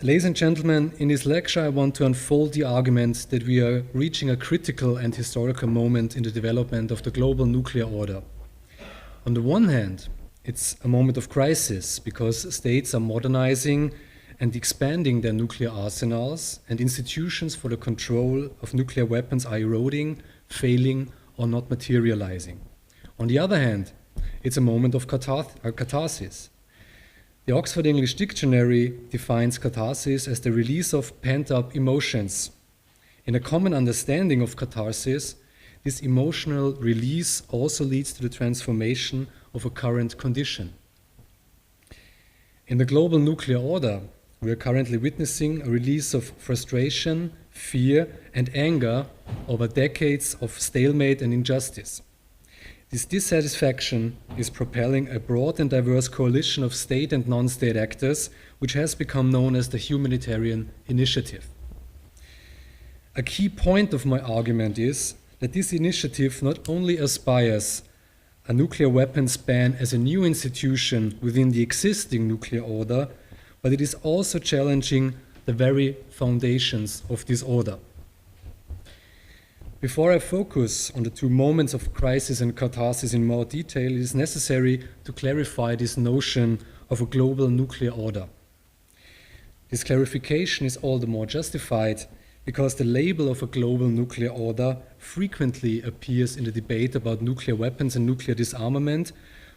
Ladies and gentlemen, in this lecture I want to unfold the argument that we are reaching a critical and historical moment in the development of the global nuclear order. On the one hand, it's a moment of crisis because states are modernizing and expanding their nuclear arsenals, and institutions for the control of nuclear weapons are eroding, failing, or not materializing. On the other hand, it's a moment of catharsis. The Oxford English Dictionary defines catharsis as the release of pent-up emotions. In a common understanding of catharsis, this emotional release also leads to the transformation of a current condition. In the global nuclear order, we are currently witnessing a release of frustration, fear, and anger over decades of stalemate and injustice. This dissatisfaction is propelling a broad and diverse coalition of state and non-state actors, which has become known as the Humanitarian Initiative. A key point of my argument is that this initiative not only aspires a nuclear weapons ban as a new institution within the existing nuclear order, but it is also challenging the very foundations of this order. Before I focus on the two moments of crisis and catharsis in more detail, it is necessary to clarify this notion of a global nuclear order. This clarification is all the more justified because the label of a global nuclear order frequently appears in the debate about nuclear weapons and nuclear disarmament,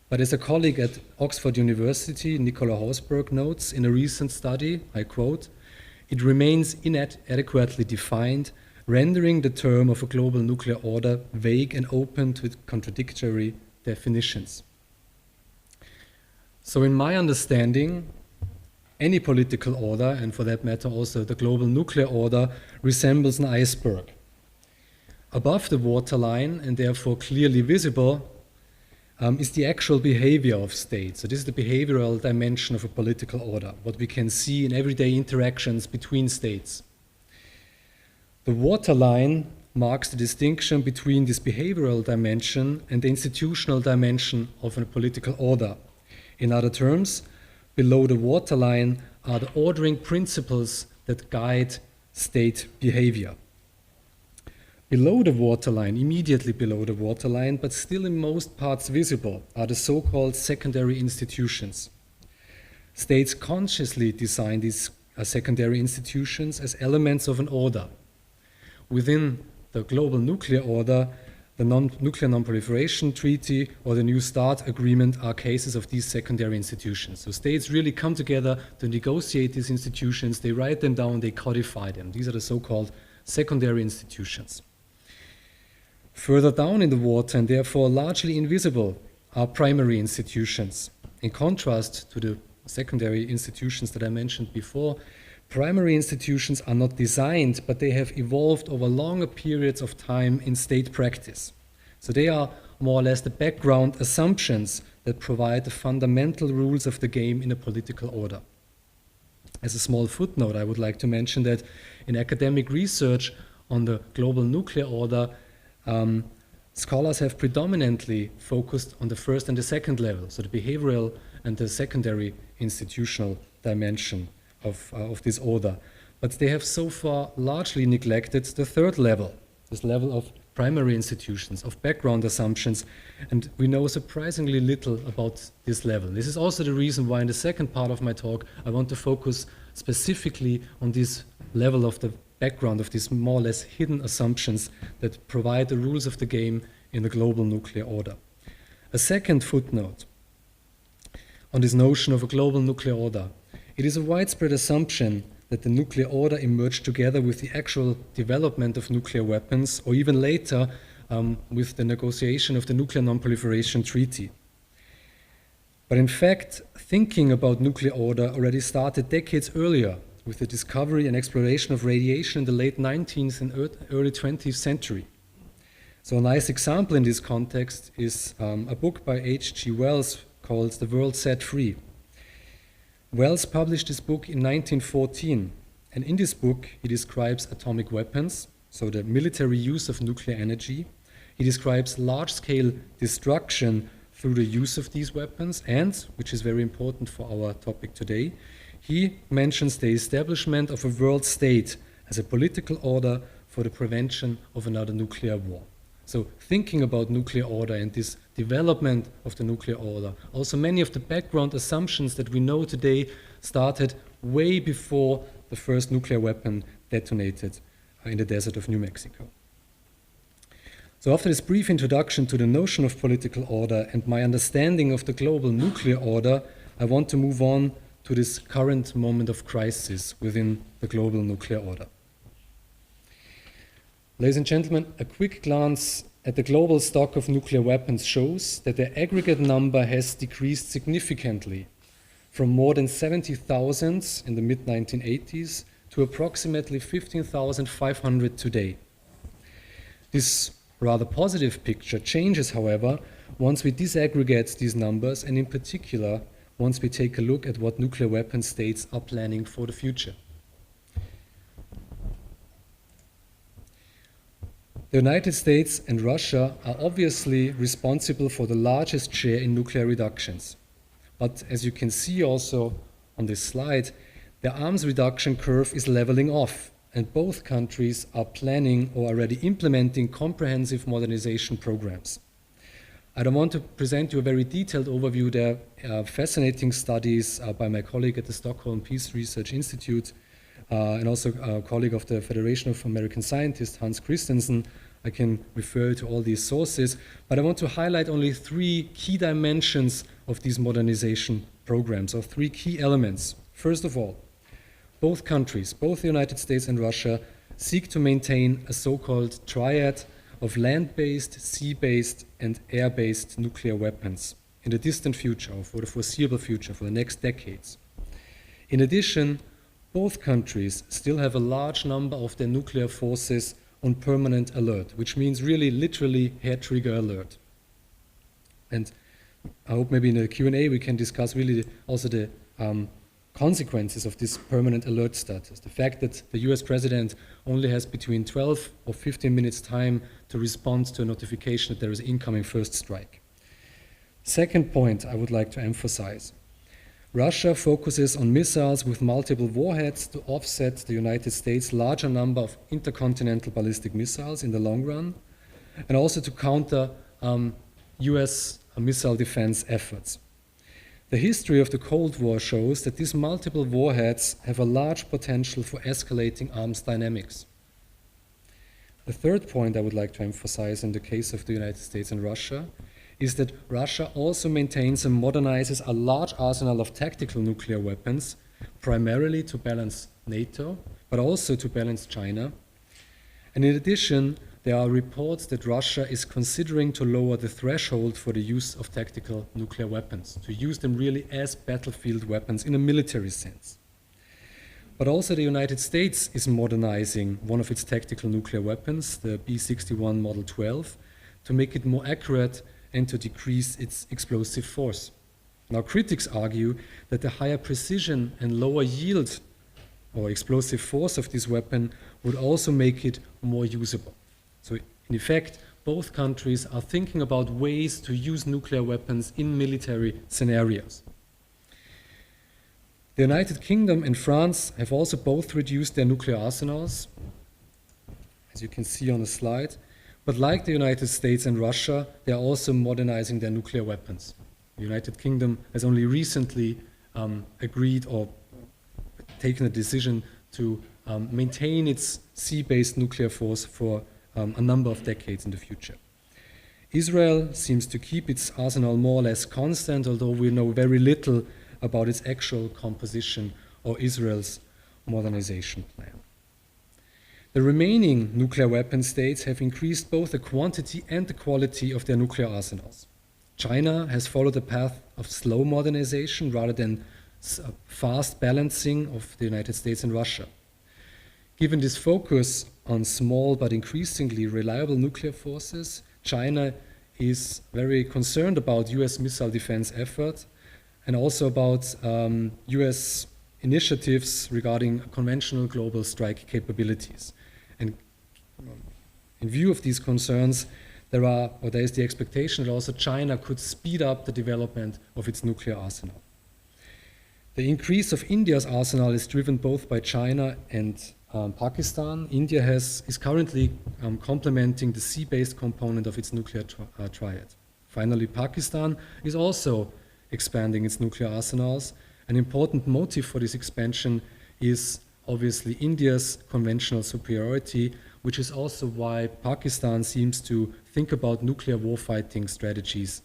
but as a colleague at Oxford University, Nicola Hausberg, notes in a recent study, I quote, "It remains inadequately defined, rendering the term of a global nuclear order vague and open to contradictory definitions." So in my understanding, any political order, and for that matter also the global nuclear order, resembles an iceberg. Above the waterline, and therefore clearly visible, is the actual behavior of states. So this is the behavioral dimension of a political order, what we can see in everyday interactions between states. The waterline marks the distinction between this behavioral dimension and the institutional dimension of a political order. In other terms, below the waterline are the ordering principles that guide state behavior. Below the waterline, immediately below the waterline, but still in most parts visible, are the so-called secondary institutions. States consciously design these secondary institutions as elements of an order. Within the global nuclear order, the Nuclear Non-Proliferation Treaty or the New START Agreement are cases of these secondary institutions. So states really come together to negotiate these institutions, they write them down, they codify them. These are the so-called secondary institutions. Further down in the water, and therefore largely invisible, are primary institutions. In contrast to the secondary institutions that I mentioned before, primary institutions are not designed, but they have evolved over longer periods of time in state practice. So they are more or less the background assumptions that provide the fundamental rules of the game in a political order. As a small footnote, I would like to mention that in academic research on the global nuclear order, scholars have predominantly focused on the first and the second level, so the behavioral and the secondary institutional dimension of this order. But they have so far largely neglected the third level, this level of primary institutions, of background assumptions, and we know surprisingly little about this level. This is also the reason why in the second part of my talk I want to focus specifically on this level of the background of these more or less hidden assumptions that provide the rules of the game in the global nuclear order. A second footnote on this notion of a global nuclear order. It is a widespread assumption that the nuclear order emerged together with the actual development of nuclear weapons, or even later with the negotiation of the Nuclear Non-Proliferation Treaty. But in fact, thinking about nuclear order already started decades earlier with the discovery and exploration of radiation in the late 19th and early 20th century. So a nice example in this context is a book by H.G. Wells called The World Set Free. Wells published this book in 1914, and in this book he describes atomic weapons, so the military use of nuclear energy. He describes large-scale destruction through the use of these weapons, and, which is very important for our topic today, He mentions the establishment of a world state as a political order for the prevention of another nuclear war. So thinking about nuclear order and this development of the nuclear order, also many of the background assumptions that we know today started way before the first nuclear weapon detonated in the desert of New Mexico. So after this brief introduction to the notion of political order and my understanding of the global nuclear order, I want to move on to this current moment of crisis within the global nuclear order. Ladies and gentlemen, a quick glance at the global stock of nuclear weapons shows that the aggregate number has decreased significantly from more than 70,000 in the mid-1980s to approximately 15,500 today. This rather positive picture changes, however, once we disaggregate these numbers, and in particular, once we take a look at what nuclear weapon states are planning for the future. The United States and Russia are obviously responsible for the largest share in nuclear reductions. But as you can see also on this slide, the arms reduction curve is leveling off, and both countries are planning or already implementing comprehensive modernization programs. I don't want to present you a very detailed overview. There are fascinating studies by my colleague at the Stockholm Peace Research Institute and also a colleague of the Federation of American Scientists, Hans Christensen. I can refer to all these sources, but I want to highlight only three key dimensions of these modernization programs, or three key elements. First of all, both countries, both the United States and Russia, seek to maintain a so-called triad of land-based, sea-based, and air-based nuclear weapons in the distant future, or for the foreseeable future, for the next decades. In addition, both countries still have a large number of their nuclear forces on permanent alert, which means really literally hair trigger alert. And I hope maybe in the Q&A we can discuss really also the consequences of this permanent alert status. The fact that the US president only has between 12 or 15 minutes time to respond to a notification that there is incoming first strike. Second point I would like to emphasize. Russia focuses on missiles with multiple warheads to offset the United States' larger number of intercontinental ballistic missiles in the long run, and also to counter US missile defense efforts. The history of the Cold War shows that these multiple warheads have a large potential for escalating arms dynamics. The third point I would like to emphasize in the case of the United States and Russia is that Russia also maintains and modernizes a large arsenal of tactical nuclear weapons, primarily to balance NATO, but also to balance China. And in addition, there are reports that Russia is considering to lower the threshold for the use of tactical nuclear weapons, to use them really as battlefield weapons in a military sense. But also the United States is modernizing one of its tactical nuclear weapons, the B-61 Model 12, to make it more accurate and to decrease its explosive force. Now, critics argue that the higher precision and lower yield or explosive force of this weapon would also make it more usable. So, in effect, both countries are thinking about ways to use nuclear weapons in military scenarios. The United Kingdom and France have also both reduced their nuclear arsenals, as you can see on the slide. But like the United States and Russia, they are also modernizing their nuclear weapons. The United Kingdom has only recently agreed or taken a decision to maintain its sea-based nuclear force for a number of decades in the future. Israel seems to keep its arsenal more or less constant, although we know very little about its actual composition or Israel's modernization plan. The remaining nuclear weapon states have increased both the quantity and the quality of their nuclear arsenals. China has followed a path of slow modernization rather than fast balancing of the United States and Russia. Given this focus on small but increasingly reliable nuclear forces, China is very concerned about US missile defense efforts and also about US initiatives regarding conventional global strike capabilities. And in view of these concerns, there is the expectation that also China could speed up the development of its nuclear arsenal. The increase of India's arsenal is driven both by China and Pakistan. India is currently complementing the sea-based component of its nuclear triad. Finally, Pakistan is also expanding its nuclear arsenals. An important motive for this expansion is obviously India's conventional superiority, which is also why Pakistan seems to think about nuclear warfighting strategies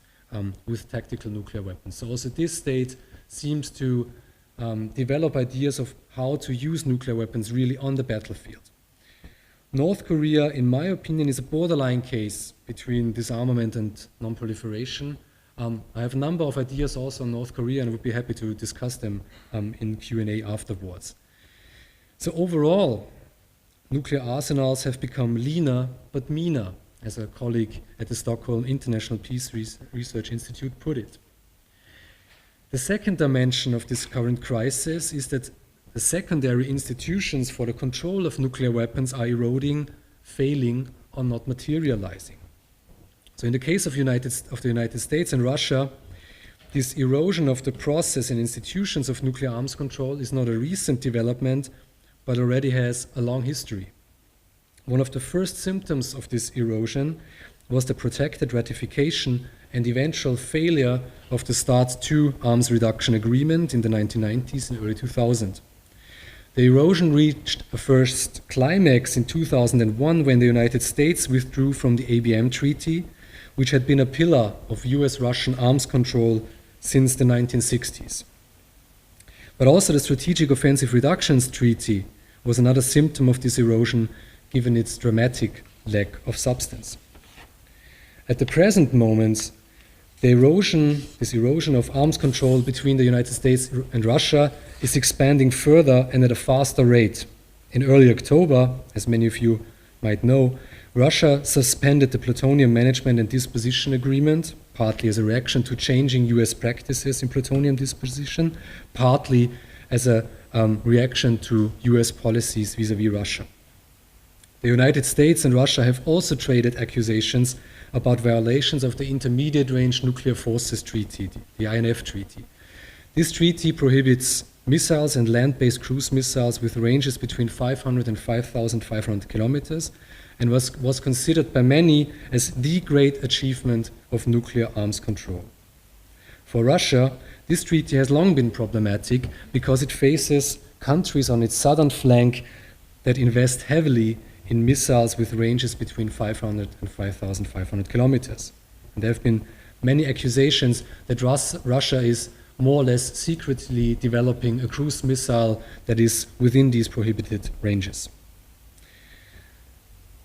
with tactical nuclear weapons. So also this state seems to develop ideas of how to use nuclear weapons really on the battlefield. North Korea, in my opinion, is a borderline case between disarmament and non-proliferation. I have a number of ideas also on North Korea, and I would be happy to discuss them in Q&A afterwards. So overall, nuclear arsenals have become leaner but meaner, as a colleague at the Stockholm International Peace Research Institute put it. The second dimension of this current crisis is that the secondary institutions for the control of nuclear weapons are eroding, failing, or not materializing. So in the case of the United States and Russia, this erosion of the process and institutions of nuclear arms control is not a recent development, but already has a long history. One of the first symptoms of this erosion was the protected ratification and eventual failure of the START II arms reduction agreement in the 1990s and early 2000s. The erosion reached a first climax in 2001 when the United States withdrew from the ABM Treaty, which had been a pillar of US-Russian arms control since the 1960s. But also the Strategic Offensive Reductions Treaty was another symptom of this erosion, given its dramatic lack of substance. At the present moment, this erosion of arms control between the United States and Russia is expanding further and at a faster rate. In early October, as many of you might know, Russia suspended the plutonium management and disposition agreement, partly as a reaction to changing US practices in plutonium disposition, partly as a reaction to US policies vis-à-vis Russia. The United States and Russia have also traded accusations about violations of the Intermediate Range Nuclear Forces Treaty, the INF Treaty. This treaty prohibits missiles and land-based cruise missiles with ranges between 500 and 5,500 kilometers and was considered by many as the great achievement of nuclear arms control. For Russia, this treaty has long been problematic because it faces countries on its southern flank that invest heavily in missiles with ranges between 500 and 5,500 kilometers. And there have been many accusations that Russia is more or less secretly developing a cruise missile that is within these prohibited ranges.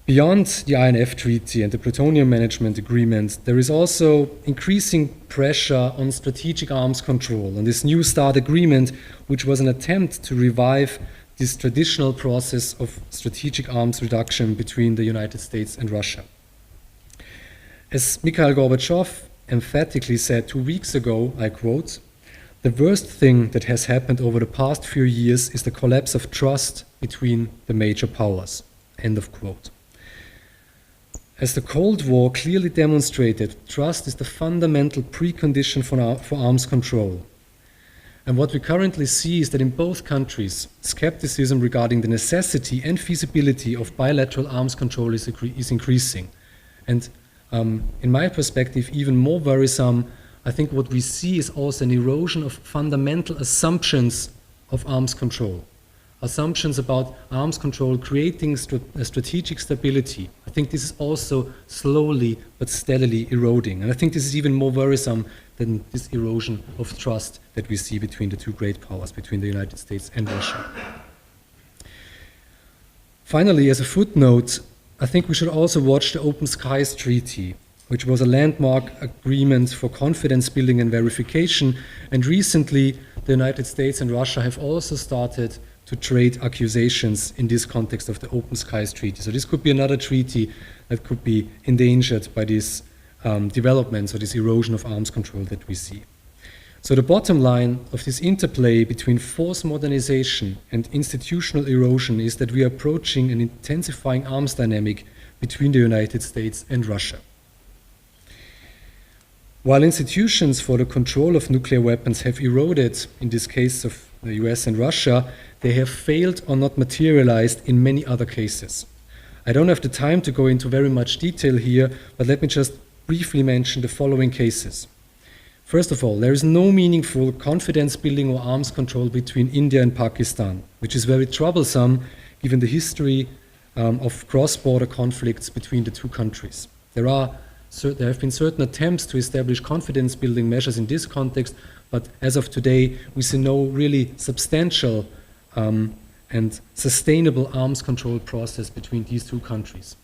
Beyond the INF Treaty and the Plutonium Management Agreement, there is also increasing pressure on strategic arms control, and this new START agreement, which was an attempt to revive this traditional process of strategic arms reduction between the United States and Russia. As Mikhail Gorbachev emphatically said 2 weeks ago, I quote, "The worst thing that has happened over the past few years is the collapse of trust between the major powers." End of quote. As the Cold War clearly demonstrated, trust is the fundamental precondition for arms control. And what we currently see is that in both countries, skepticism regarding the necessity and feasibility of bilateral arms control is increasing. And in my perspective, even more worrisome, I think what we see is also an erosion of fundamental assumptions of arms control. Assumptions about arms control creating strategic stability. I think this is also slowly but steadily eroding. And I think this is even more worrisome than this erosion of trust that we see between the two great powers, between the United States and Russia. Finally, as a footnote, I think we should also watch the Open Skies Treaty, which was a landmark agreement for confidence building and verification. And recently, the United States and Russia have also started to trade accusations in this context of the Open Skies Treaty. So this could be another treaty that could be endangered by this developments or this erosion of arms control that we see. So the bottom line of this interplay between force modernization and institutional erosion is that we are approaching an intensifying arms dynamic between the United States and Russia. While institutions for the control of nuclear weapons have eroded, in this case of the US and Russia, they have failed or not materialized in many other cases. I don't have the time to go into very much detail here, but let me just briefly mention the following cases. First of all, there is no meaningful confidence building or arms control between India and Pakistan, which is very troublesome given the history of cross-border conflicts between the two countries. There have been certain attempts to establish confidence-building measures in this context, but as of today, we see no really substantial and sustainable arms control process between these two countries.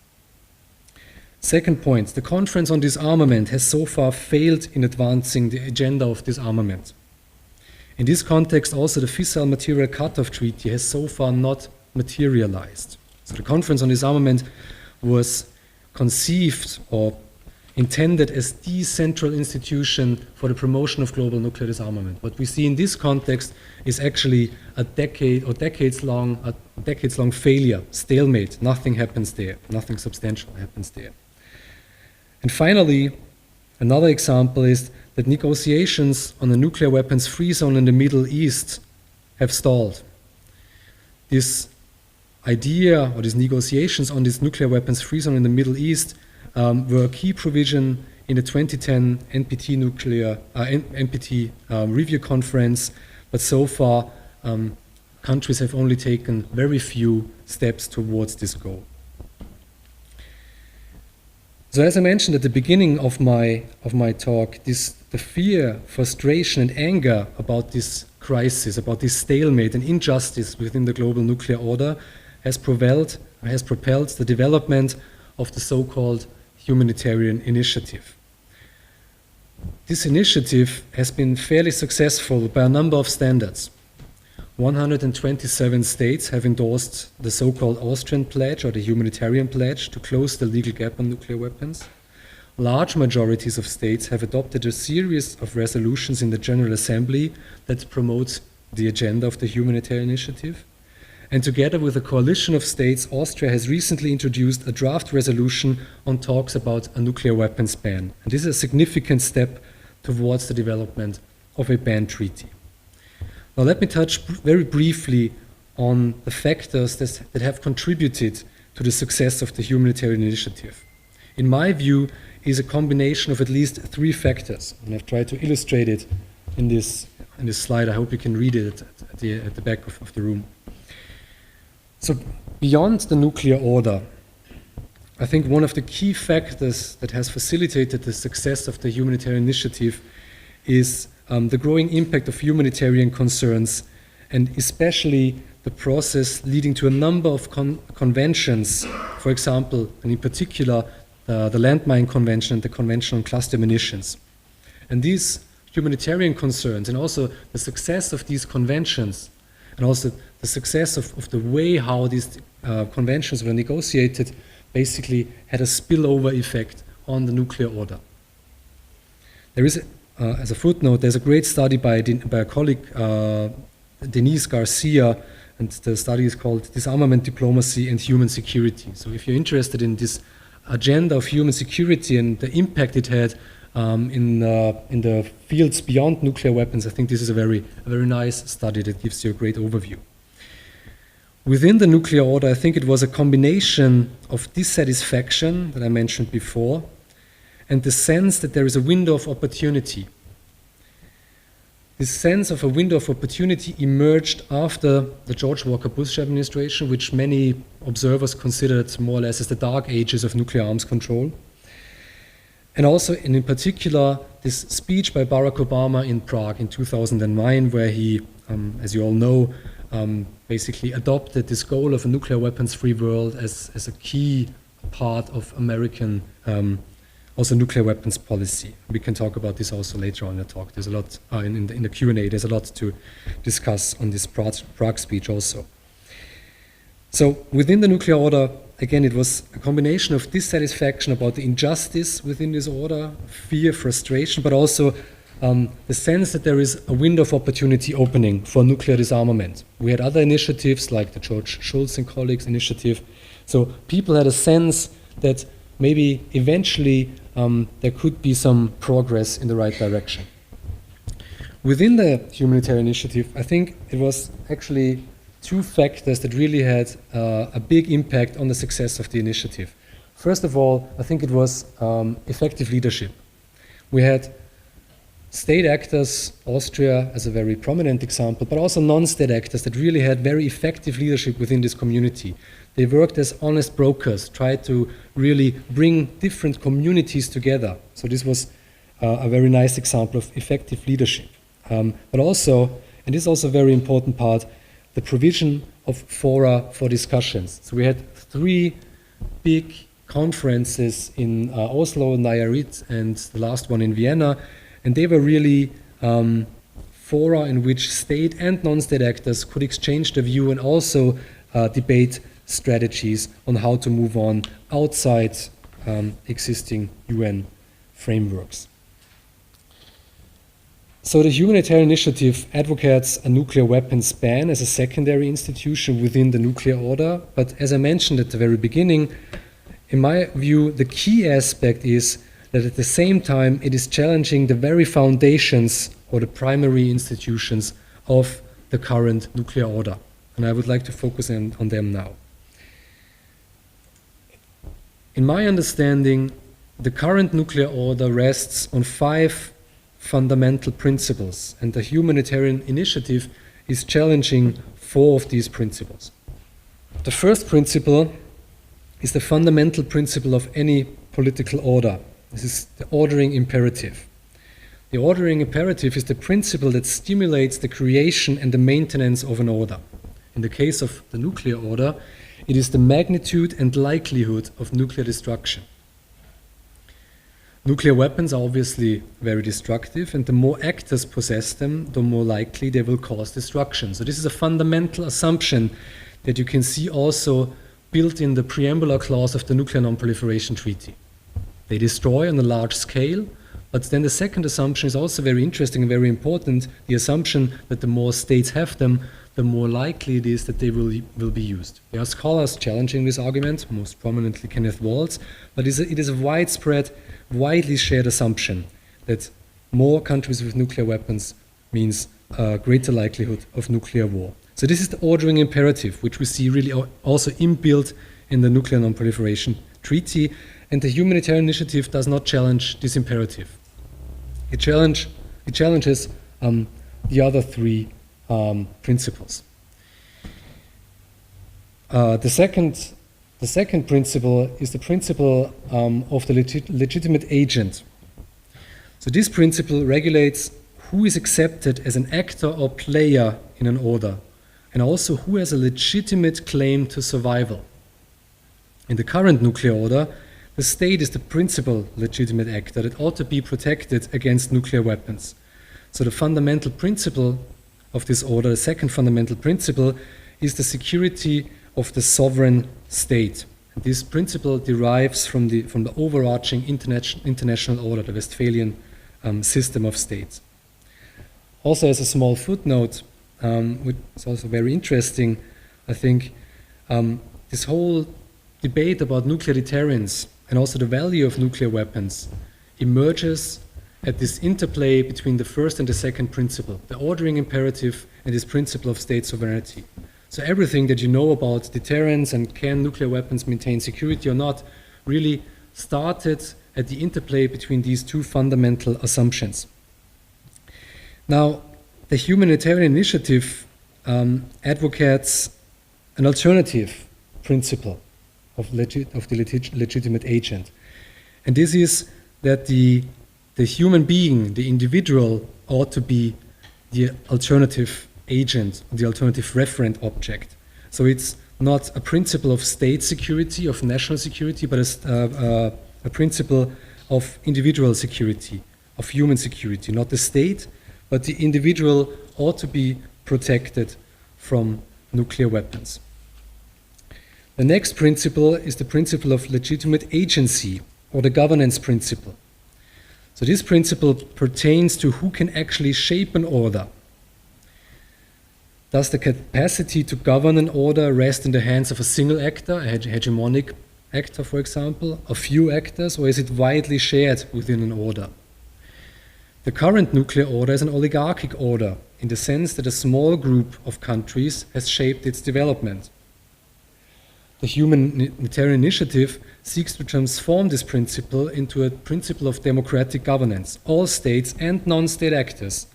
Second point, the Conference on Disarmament has so far failed in advancing the agenda of disarmament. In this context, also the Fissile Material Cutoff Treaty has so far not materialized. So the Conference on Disarmament was conceived or intended as the central institution for the promotion of global nuclear disarmament. What we see in this context is actually a decades-long failure, stalemate. Nothing happens there. Nothing substantial happens there. And finally, another example is that negotiations on a nuclear weapons free zone in the Middle East have stalled. This idea or these negotiations on this nuclear weapons free zone in the Middle East were a key provision in the 2010 NPT review conference, but so far countries have only taken very few steps towards this goal. So as I mentioned at the beginning of my talk, the fear, frustration and anger about this crisis, about this stalemate and injustice within the global nuclear order has propelled the development of the so-called Humanitarian Initiative. This initiative has been fairly successful by a number of standards. 127 states have endorsed the so-called Austrian Pledge or the Humanitarian Pledge to close the legal gap on nuclear weapons. Large majorities of states have adopted a series of resolutions in the General Assembly that promote the agenda of the Humanitarian Initiative. And together with a coalition of states, Austria has recently introduced a draft resolution on talks about a nuclear weapons ban. And this is a significant step towards the development of a ban treaty. Now let me touch very briefly on the factors that have contributed to the success of the Humanitarian Initiative. In my view, is a combination of at least three factors, and I've tried to illustrate it in this slide. I hope you can read it at the back of the room. So beyond the nuclear order, I think one of the key factors that has facilitated the success of the Humanitarian Initiative is the growing impact of humanitarian concerns, and especially the process leading to a number of conventions, for example, and in particular, the Landmine Convention and the Convention on Cluster Munitions. And these humanitarian concerns and also the success of these conventions and also the success of the way how these conventions were negotiated basically had a spillover effect on the nuclear order. There is, as a footnote, there's a great study by a colleague, Denise Garcia, and the study is called Disarmament, Diplomacy and Human Security. So if you're interested in this agenda of human security and the impact it had in the fields beyond nuclear weapons, I think this is a very nice study that gives you a great overview. Within the nuclear order, I think it was a combination of dissatisfaction that I mentioned before and the sense that there is a window of opportunity. This sense of a window of opportunity emerged after the George Walker Bush administration, which many observers considered more or less as the dark ages of nuclear arms control. And also, and in particular, this speech by Barack Obama in Prague in 2009, where he, as you all know, basically adopted this goal of a nuclear weapons-free world as a key part of American also nuclear weapons policy. We can talk about this also later on in the talk. There's a lot, in the Q&A, there's a lot to discuss on this Prague speech also. So within the nuclear order, again, it was a combination of dissatisfaction about the injustice within this order, fear, frustration, but also the sense that there is a window of opportunity opening for nuclear disarmament. We had other initiatives like the George Shultz and colleagues initiative. So people had a sense that maybe eventually there could be some progress in the right direction. Within the Humanitarian Initiative, I think it was actually two factors that really had a big impact on the success of the initiative. First of all, I think it was effective leadership. We had state actors, Austria as a very prominent example, but also non-state actors that really had very effective leadership within this community. They worked as honest brokers, tried to really bring different communities together. So this was a very nice example of effective leadership. But also, and this is also a very important part, the provision of fora for discussions. So we had 3 big conferences in Oslo, Nayarit, and the last one in Vienna, and they were really fora in which state and non-state actors could exchange their view and also debate strategies on how to move on outside existing UN frameworks. So the Humanitarian Initiative advocates a nuclear weapons ban as a secondary institution within the nuclear order, but as I mentioned at the very beginning, in my view, the key aspect is that at the same time it is challenging the very foundations or the primary institutions of the current nuclear order. And I would like to focus on them now. In my understanding, the current nuclear order rests on 5 fundamental principles, and the Humanitarian Initiative is challenging 4 of these principles. The first principle is the fundamental principle of any political order. This is the ordering imperative. The ordering imperative is the principle that stimulates the creation and the maintenance of an order. In the case of the nuclear order, it is the magnitude and likelihood of nuclear destruction. Nuclear weapons are obviously very destructive, and the more actors possess them, the more likely they will cause destruction. So this is a fundamental assumption that you can see also built in the preambular clause of the Nuclear Non-Proliferation Treaty. They destroy on a large scale, but then the second assumption is also very interesting and very important, the assumption that the more states have them, the more likely it is that they will be used. There are scholars challenging this argument, most prominently Kenneth Waltz, but it is a widely shared assumption that more countries with nuclear weapons means a greater likelihood of nuclear war. So this is the ordering imperative, which we see really also inbuilt in the Nuclear Non-Proliferation Treaty, and the Humanitarian Initiative does not challenge this imperative. It challenges the other 3 principles. The second principle is the principle of the legitimate agent. So this principle regulates who is accepted as an actor or player in an order, and also who has a legitimate claim to survival. In the current nuclear order, the state is the principal legitimate actor that ought to be protected against nuclear weapons. So the fundamental principle of this order, the second fundamental principle, is the security of the sovereign state. And this principle derives from the overarching international order, the Westphalian system of states. Also, as a small footnote, which is also very interesting, I think this whole debate about nuclear deterrence and also the value of nuclear weapons emerges at this interplay between the first and the second principle, the ordering imperative and this principle of state sovereignty. So everything that you know about deterrence and can nuclear weapons maintain security or not really started at the interplay between these 2 fundamental assumptions. Now, the Humanitarian Initiative advocates an alternative principle of the legitimate agent. And this is that the human being, the individual, ought to be the alternative agent, the alternative referent object. So it's not a principle of state security, of national security, but a principle of individual security, of human security. Not the state, but the individual ought to be protected from nuclear weapons. The next principle is the principle of legitimate agency, or the governance principle. So this principle pertains to who can actually shape an order. Does the capacity to govern an order rest in the hands of a single actor, a hegemonic actor, for example, a few actors, or is it widely shared within an order? The current nuclear order is an oligarchic order in the sense that a small group of countries has shaped its development. The Humanitarian Initiative seeks to transform this principle into a principle of democratic governance. All states and non-state actors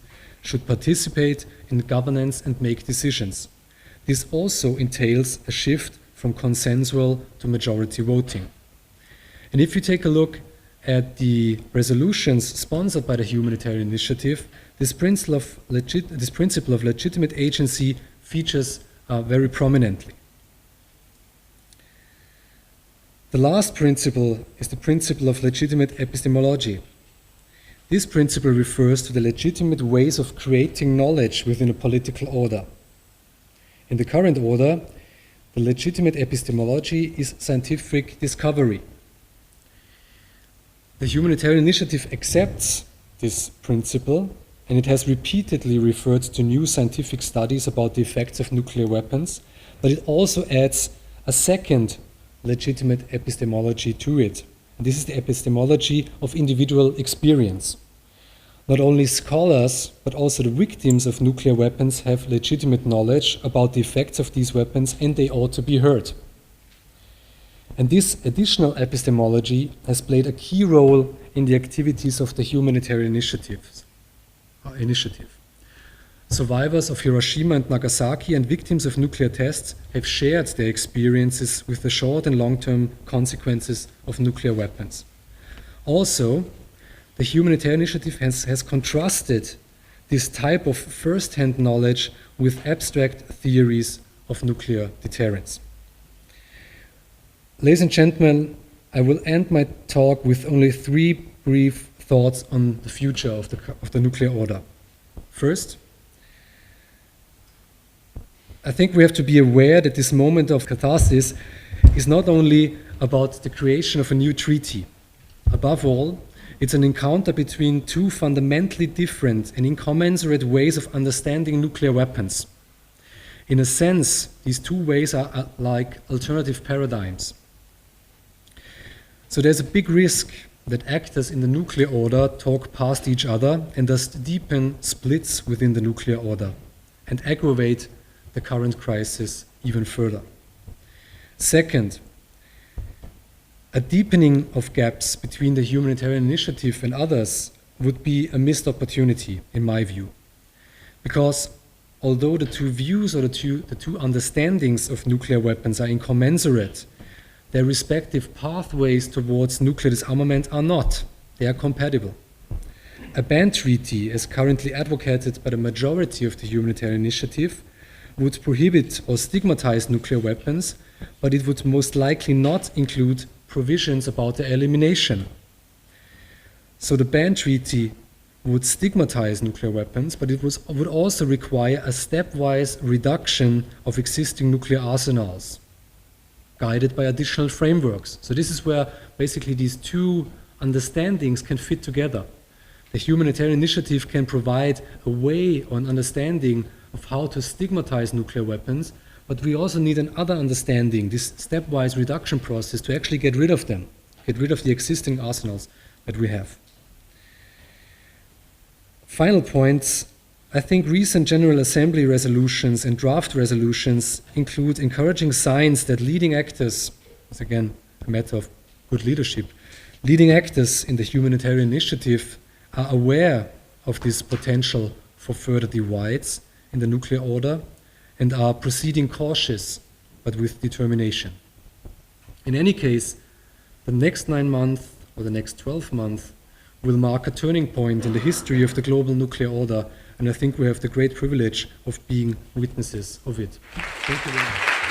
should participate in governance and make decisions. This also entails a shift from consensual to majority voting. And if you take a look at the resolutions sponsored by the Humanitarian Initiative, this principle of legitimate agency features very prominently. The last principle is the principle of legitimate epistemology. This principle refers to the legitimate ways of creating knowledge within a political order. In the current order, the legitimate epistemology is scientific discovery. The Humanitarian Initiative accepts this principle, and it has repeatedly referred to new scientific studies about the effects of nuclear weapons, but it also adds a second legitimate epistemology to it. This is the epistemology of individual experience. Not only scholars, but also the victims of nuclear weapons have legitimate knowledge about the effects of these weapons, and they ought to be heard. And this additional epistemology has played a key role in the activities of the Humanitarian Initiative. Survivors of Hiroshima and Nagasaki and victims of nuclear tests have shared their experiences with the short and long-term consequences of nuclear weapons. Also, the Humanitarian Initiative has contrasted this type of first-hand knowledge with abstract theories of nuclear deterrence. Ladies and gentlemen, I will end my talk with only 3 brief thoughts on the future of the nuclear order. First, I think we have to be aware that this moment of catharsis is not only about the creation of a new treaty. Above all, it's an encounter between 2 fundamentally different and incommensurate ways of understanding nuclear weapons. In a sense, these 2 ways are like alternative paradigms. So there's a big risk that actors in the nuclear order talk past each other and thus deepen splits within the nuclear order and aggravate the current crisis even further. Second, a deepening of gaps between the Humanitarian Initiative and others would be a missed opportunity, in my view. Because although the 2 views or the two understandings of nuclear weapons are incommensurate, their respective pathways towards nuclear disarmament are not. They are compatible. A ban treaty, as currently advocated by the majority of the Humanitarian Initiative, would prohibit or stigmatize nuclear weapons, but it would most likely not include provisions about their elimination. So the ban treaty would stigmatize nuclear weapons, but it would also require a stepwise reduction of existing nuclear arsenals, guided by additional frameworks. So this is where basically these 2 understandings can fit together. The Humanitarian Initiative can provide a way or an understanding of how to stigmatize nuclear weapons, but we also need another understanding, this stepwise reduction process, to actually get rid of them, get rid of the existing arsenals that we have. Final points. I think recent General Assembly resolutions and draft resolutions include encouraging signs that leading actors, it's again a matter of good leadership, leading actors in the Humanitarian Initiative are aware of this potential for further divides in the nuclear order and are proceeding cautious but with determination. In any case, the next 9 months or the next 12 months will mark a turning point in the history of the global nuclear order, and I think we have the great privilege of being witnesses of it. Thank you very much.